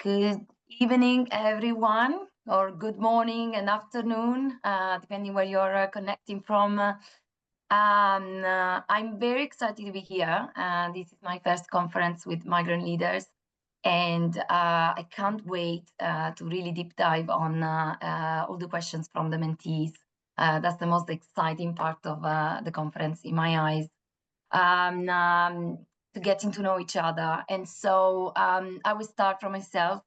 Good evening, everyone, or good morning and afternoon, depending where you're connecting from. I'm very excited to be here. This is my first conference with Migrant Leaders, and I can't wait to really deep dive on all the questions from the mentees. That's the most exciting part of the conference in my eyes. To getting to know each other. And so I will start from myself.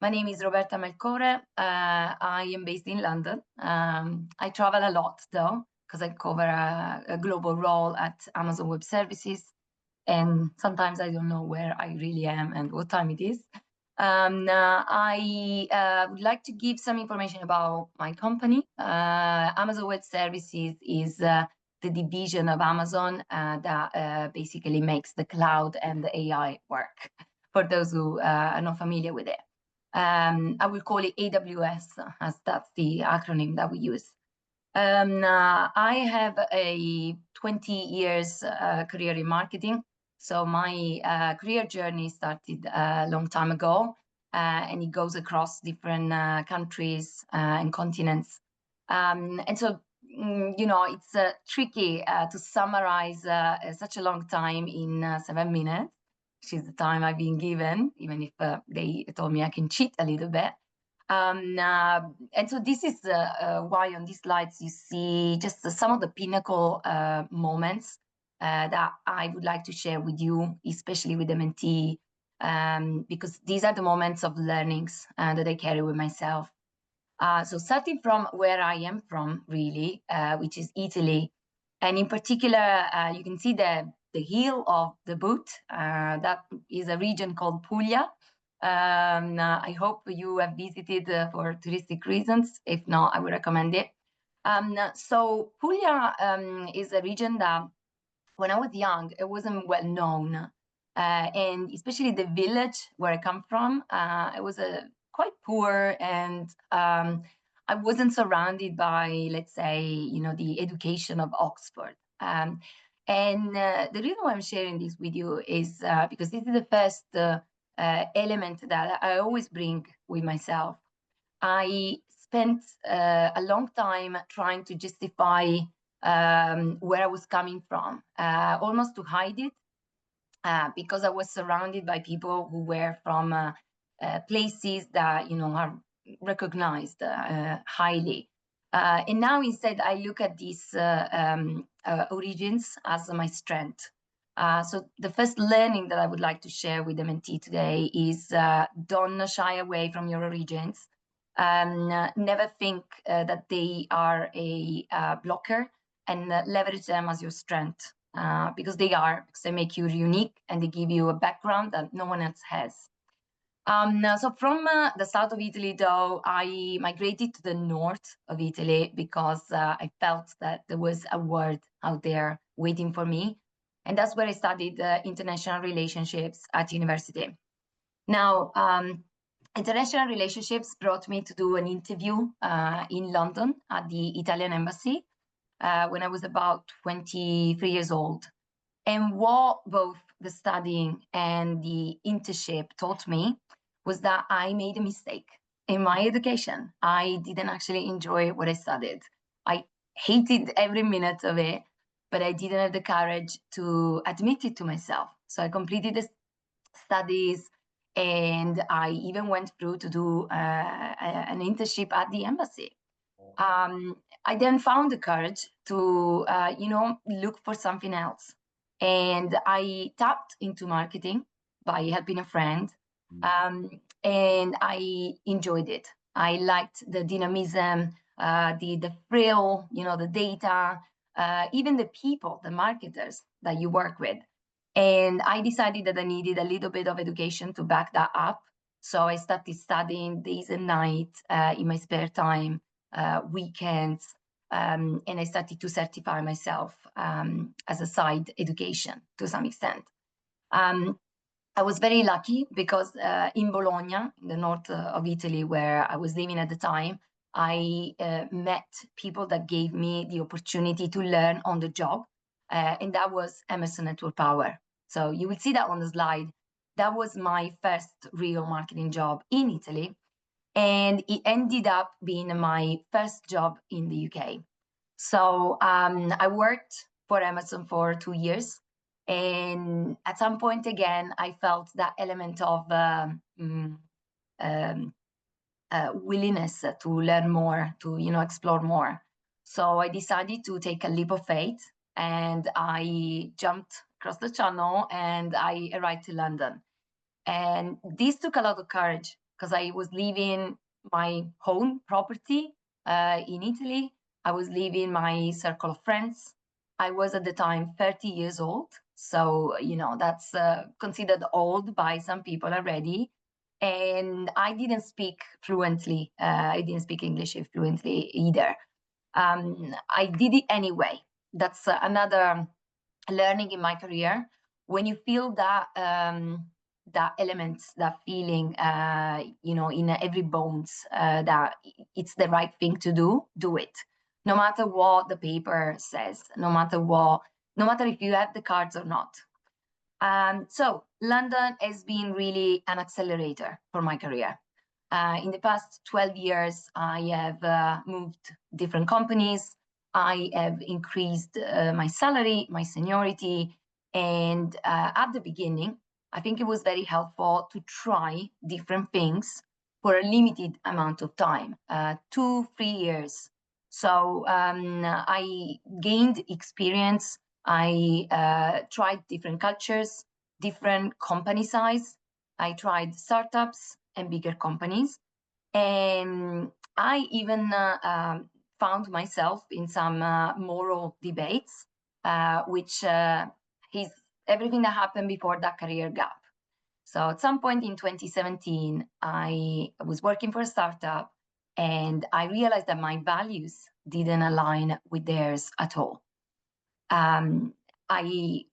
My name is Roberta Melcore. I am based in London. I travel a lot though, because I cover a global role at Amazon Web Services. And sometimes I don't know where I really am and what time it is. I would like to give some information about my company. Amazon Web Services is the division of Amazon that basically makes the cloud and the AI work, for those who are not familiar with it. I will call it AWS, as that's the acronym that we use. I have a 20 years career in marketing. So my career journey started a long time ago, and it goes across different countries and continents. And so, it's tricky to summarize such a long time in 7 minutes, which is the time I've been given, even if they told me I can cheat a little bit. And so this is why on these slides you see just some of the pinnacle moments that I would like to share with you, especially with the mentee, because these are the moments of learnings that I carry with myself. So starting from where I am from, really, which is Italy, and in particular, you can see the heel of the boot. That is a region called Puglia. I hope you have visited for touristic reasons. If not, I would recommend it. So Puglia is a region that, when I was young, it wasn't well known. And especially the village where I come from, it was quite poor, and I wasn't surrounded by, let's say, the education of Oxford. And the reason why I'm sharing this with you is because this is the first element that I always bring with myself. I spent a long time trying to justify where I was coming from, almost to hide it, because I was surrounded by people who were from places that are recognized highly. And now instead, I look at these origins as my strength. So the first learning that I would like to share with the mentee today is don't shy away from your origins. Never think that they are a blocker, and leverage them as your strength, because they make you unique, and they give you a background that no one else has. So from the south of Italy, though, I migrated to the north of Italy because I felt that there was a world out there waiting for me. And that's where I studied international relationships at university. Now, international relationships brought me to do an interview in London at the Italian embassy when I was about 23 years old. And what both the studying and the internship taught me was that I made a mistake in my education. I didn't actually enjoy what I studied. I hated every minute of it, but I didn't have the courage to admit it to myself. So I completed the studies, and I even went through to do an internship at the embassy. I then found the courage to, look for something else. And I tapped into marketing by helping a friend. And I enjoyed it. I liked the dynamism, the thrill, the data, even the people, the marketers that you work with. And I decided that I needed a little bit of education to back that up. So I started studying days and nights in my spare time, weekends, and I started to certify myself as a side education to some extent. I was very lucky because in Bologna, in the north of Italy, where I was living at the time, I met people that gave me the opportunity to learn on the job, and that was Emerson Network Power. So you will see that on the slide, that was my first real marketing job in Italy. And it ended up being my first job in the UK. So I worked for Amazon for 2 years. And at some point, again, I felt that element of willingness to learn more, to explore more. So I decided to take a leap of faith, and I jumped across the channel and I arrived to London. And this took a lot of courage because I was leaving my home property in Italy. I was leaving my circle of friends. I was at the time 30 years old. So, that's considered old by some people already. And I didn't speak fluently. I didn't speak English fluently either. I did it anyway. That's another learning in my career. When you feel that that element, that feeling, in every bones, that it's the right thing to do it. No matter what the paper says, no matter if you have the cards or not. So London has been really an accelerator for my career. In the past 12 years, I have moved different companies. I have increased my salary, my seniority. And at the beginning, I think it was very helpful to try different things for a limited amount of time, 2-3 years. So I gained experience. I tried different cultures, different company size. I tried startups and bigger companies. And I even found myself in some moral debates, which is everything that happened before that career gap. So at some point in 2017, I was working for a startup and I realized that my values didn't align with theirs at all. I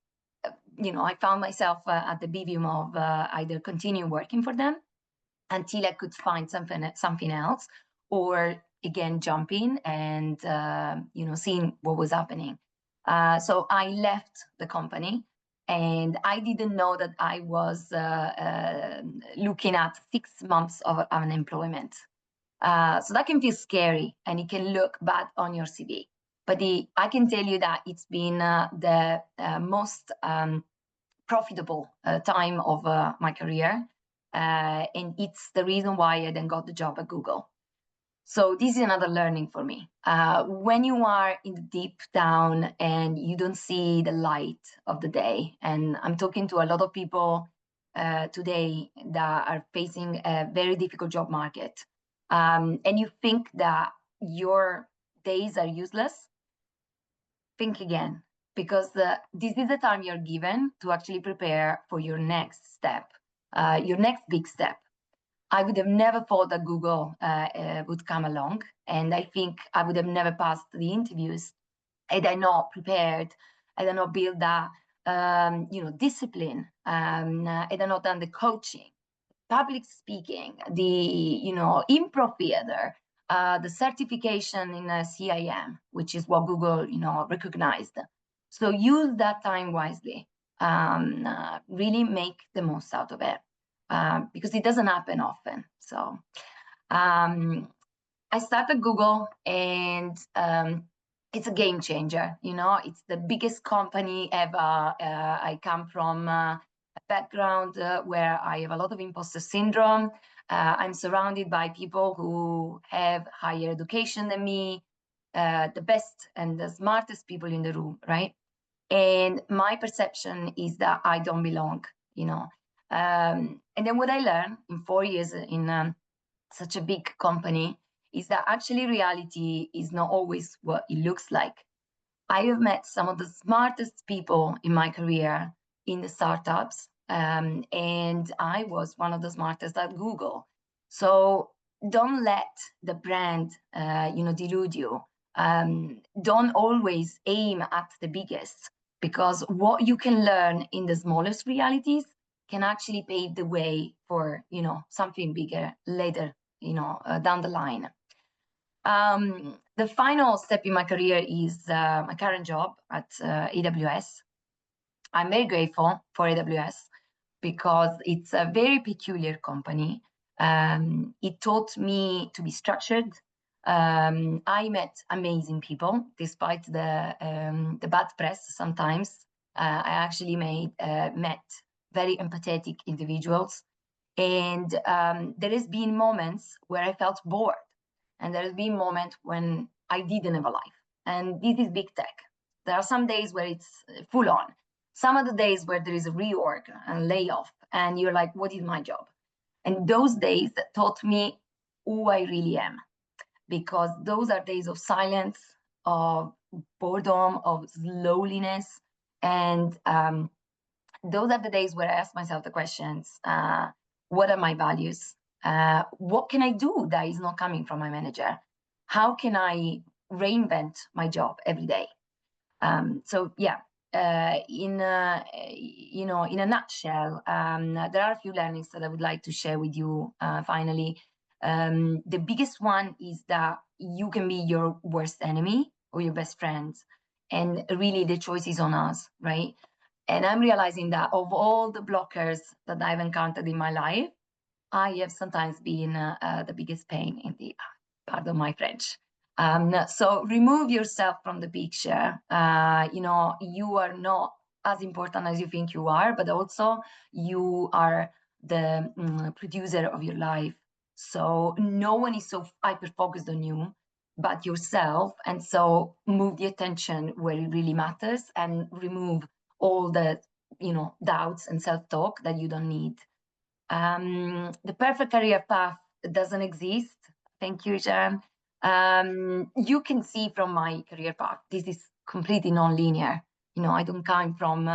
found myself at the bidding of either continue working for them until I could find something else, or again jump in and seeing what was happening. So I left the company, and I didn't know that I was looking at 6 months of unemployment. So that can feel scary, and it can look bad on your CV. But I can tell you that it's been the most profitable time of my career. And it's the reason why I then got the job at Google. So this is another learning for me. When you are in the deep down and you don't see the light of the day, and I'm talking to a lot of people today that are facing a very difficult job market, and you think that your days are useless, think again, because this is the time you're given to actually prepare for your next step, your next big step. I would have never thought that Google would come along, and I think I would have never passed the interviews had I not prepared, had I not built that discipline, had I not done the coaching, public speaking, the improv theater, the certification in CIM, which is what Google recognized. So use that time wisely. Really make the most out of it, because it doesn't happen often. So I started Google, and it's a game changer. It's the biggest company ever. I come from a background where I have a lot of imposter syndrome. I'm surrounded by people who have higher education than me, the best and the smartest people in the room, right? And my perception is that I don't belong, and then what I learned in 4 years in such a big company is that actually reality is not always what it looks like. I have met some of the smartest people in my career in the startups, and I was one of the smartest at Google. So don't let the brand, delude you. Don't always aim at the biggest, because what you can learn in the smallest realities can actually pave the way for, something bigger later, down the line. The final step in my career is my current job at AWS. I'm very grateful for AWS because it's a very peculiar company. It taught me to be structured. I met amazing people, despite the bad press sometimes. I actually met very empathetic individuals. And there has been moments where I felt bored. And there has been moments when I didn't have a life. And this is big tech. There are some days where it's full on. Some of the days where there is a reorg and layoff, and you're like, what is my job? And those days taught me who I really am, because those are days of silence, of boredom, of loneliness. And those are the days where I ask myself the questions, what are my values? What can I do that is not coming from my manager? How can I reinvent my job every day? So yeah, in a nutshell, there are a few learnings that I would like to share with you. Finally, the biggest one is that you can be your worst enemy or your best friend, and really the choice is on us, right? And I'm realizing that of all the blockers that I've encountered in my life, I have sometimes been the biggest pain in the, pardon my French. So remove yourself from the picture. You are not as important as you think you are, but also you are the producer of your life. So no one is so hyper-focused on you but yourself. And so move the attention where it really matters and remove all the doubts and self-talk that you don't need. The perfect career path doesn't exist. Thank you, Jan. You can see from my career path, this is completely non-linear. I don't come from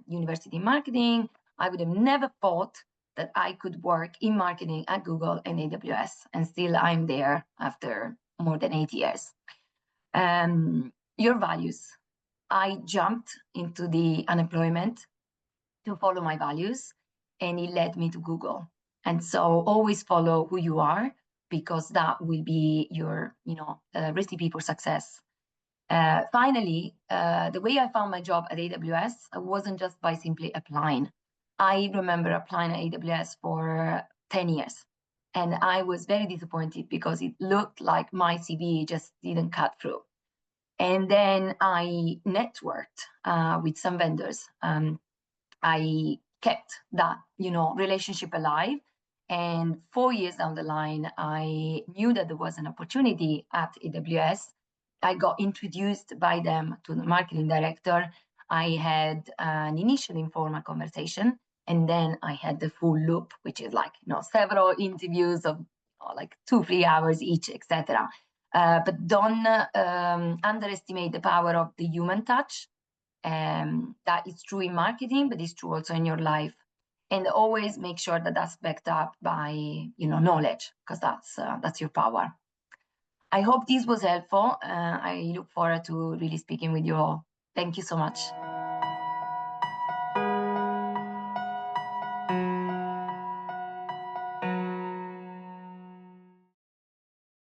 university marketing. I would have never thought that I could work in marketing at Google and AWS, and still I'm there after more than 8 years. Your values. I jumped into the unemployment to follow my values, and it led me to Google. And so always follow who you are, because that will be your recipe for success. Finally, the way I found my job at AWS wasn't just by simply applying. I remember applying at AWS for 10 years. And I was very disappointed because it looked like my CV just didn't cut through. And then I networked with some vendors. I kept that, relationship alive. And 4 years down the line, I knew that there was an opportunity at AWS. I got introduced by them to the marketing director. I had an initial informal conversation, and then I had the full loop, which is like, several interviews of like 2-3 hours each, etc. But don't underestimate the power of the human touch. That is true in marketing, but it's true also in your life. And always make sure that that's backed up by knowledge, because that's your power. I hope this was helpful. I look forward to really speaking with you all. Thank you so much.